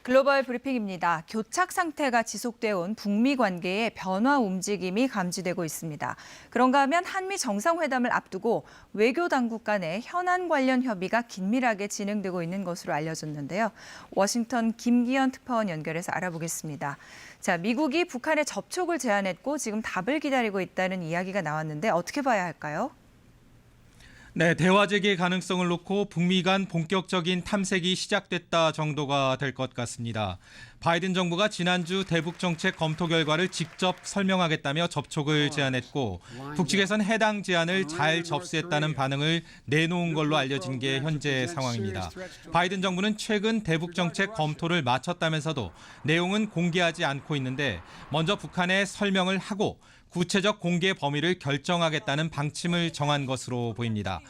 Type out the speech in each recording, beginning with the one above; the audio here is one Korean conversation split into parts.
글로벌 브리핑입니다. 교착 상태가 지속되어 온 북미 관계의 변화 움직임이 감지되고 있습니다. 그런가 하면 한미 정상회담을 앞두고 외교 당국 간의 현안 관련 협의가 긴밀하게 진행되고 있는 것으로 알려졌는데요. 워싱턴 김기현 특파원 연결해서 알아보겠습니다. 자, 미국이 북한의 접촉을 제안했고 지금 답을 기다리고 있다는 이야기가 나왔는데 어떻게 봐야 할까요? 네, 대화 재개 가능성을 놓고 북미 간 본격적인 탐색이 시작됐다 정도가 될 것 같습니다. 바이든 정부가 지난주 대북 정책 검토 결과를 직접 설명하겠다며 접촉을 제안했고 북측에선 해당 제안을 잘 접수했다는 반응을 내놓은 걸로 알려진 게 현재 상황입니다. 바이든 정부는 최근 대북 정책 검토를 마쳤다면서도 내용은 공개하지 않고 있는데 먼저 북한에 설명을 하고 구체적 공개 범위를 결정하겠다는 방침을 정한 것으로 보입니다.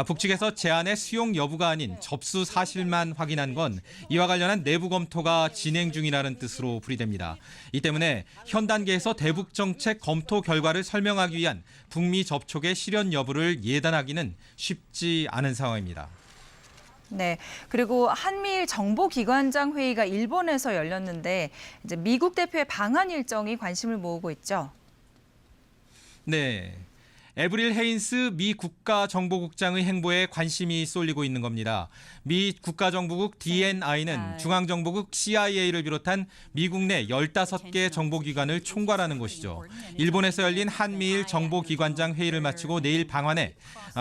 북측에서 제안의 수용 여부가 아닌 접수 사실만 확인한 건 이와 관련한 내부 검토가 진행 중이라는 뜻으로 풀이됩니다. 이 때문에 현 단계에서 대북 정책 검토 결과를 설명하기 위한 북미 접촉의 실현 여부를 예단하기는 쉽지 않은 상황입니다. 네, 그리고 한미일 정보기관장 회의가 일본에서 열렸는데 이제 미국 대표의 방한 일정이 관심을 모으고 있죠. 네. 에브릴 헤인스 미 국가정보국장의 행보에 관심이 쏠리고 있는 겁니다. 미 국가정보국 DNI는 중앙정보국 CIA를 비롯한 미국 내 15개 정보기관을 총괄하는 곳이죠. 일본에서 열린 한미일 정보기관장 회의를 마치고 내일 방한해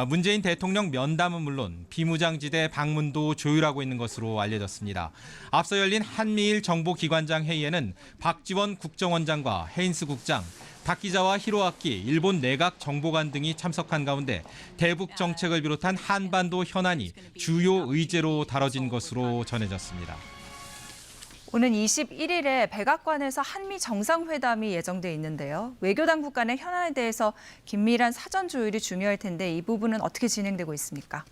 문재인 대통령 면담은 물론 비무장지대 방문도 조율하고 있는 것으로 알려졌습니다. 앞서 열린 한미일 정보기관장 회의에는 박지원 국정원장과 헤인스 국장, 박 기자와 히로아키 일본 내각 정보관 등이 참석한 가운데 대북 정책을 비롯한 한반도 현안이 주요 의제로 다뤄진 것으로 전해졌습니다. 오는 21일에 백악관에서 한미 정상회담이 예정돼 있는데요. 외교 당국 간의 현안에 대해서 긴밀한 사전 조율이 중요할 텐데 이 부분은 어떻게 진행되고 있습니까?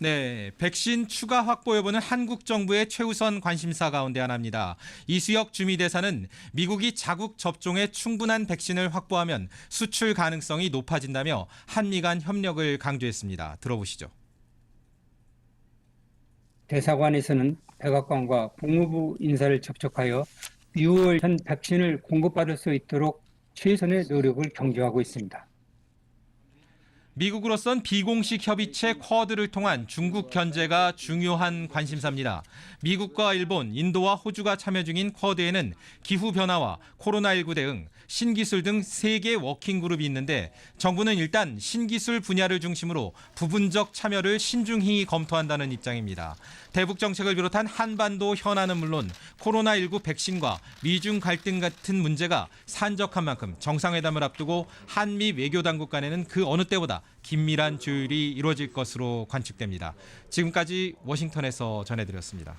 네, 백신 추가 확보 여부는 한국 정부의 최우선 관심사 가운데 하나입니다. 이수혁 주미대사는 미국이 자국 접종에 충분한 백신을 확보하면 수출 가능성이 높아진다며 한미 간 협력을 강조했습니다. 들어보시죠. 대사관에서는 백악관과 국무부 인사를 접촉하여 6월 전 백신을 공급받을 수 있도록 최선의 노력을 경주하고 있습니다. 미국으로선 비공식 협의체 쿼드를 통한 중국 견제가 중요한 관심사입니다. 미국과 일본, 인도와 호주가 참여 중인 쿼드에는 기후변화와 코로나19 대응, 신기술 등 3개 워킹그룹이 있는데 정부는 일단 신기술 분야를 중심으로 부분적 참여를 신중히 검토한다는 입장입니다. 대북 정책을 비롯한 한반도 현안은 물론 코로나19 백신과 미중 갈등 같은 문제가 산적한 만큼 정상회담을 앞두고 한미 외교 당국 간에는 그 어느 때보다 긴밀한 조율이 이루어질 것으로 관측됩니다. 지금까지 워싱턴에서 전해드렸습니다.